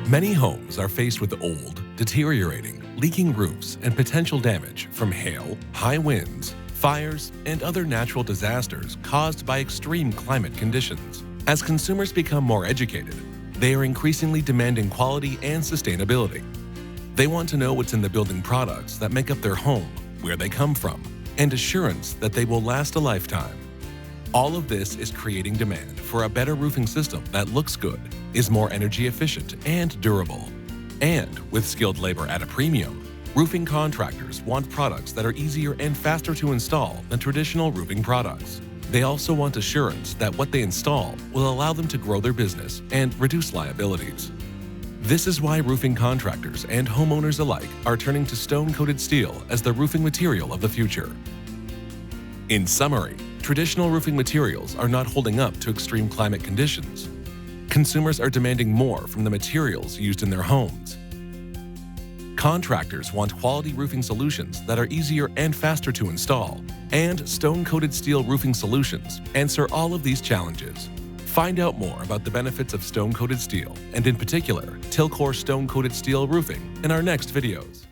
Many homes are faced with old, deteriorating, leaking roofs and potential damage from hail, high winds, fires, and other natural disasters caused by extreme climate conditions. As consumers become more educated, they are increasingly demanding quality and sustainability. They want to know what's in the building products that make up their home, where they come from, and assurance that they will last a lifetime. All of this is creating demand for a better roofing system that looks good, is more energy efficient and durable. And with skilled labor at a premium, roofing contractors want products that are easier and faster to install than traditional roofing products. They also want assurance that what they install will allow them to grow their business and reduce liabilities. This is why roofing contractors and homeowners alike are turning to stone-coated steel as the roofing material of the future. In summary, traditional roofing materials are not holding up to extreme climate conditions. Consumers are demanding more from the materials used in their homes. Contractors want quality roofing solutions that are easier and faster to install, and stone-coated steel roofing solutions answer all of these challenges. Find out more about the benefits of stone-coated steel, and in particular, Tilcor stone-coated steel roofing in our next videos.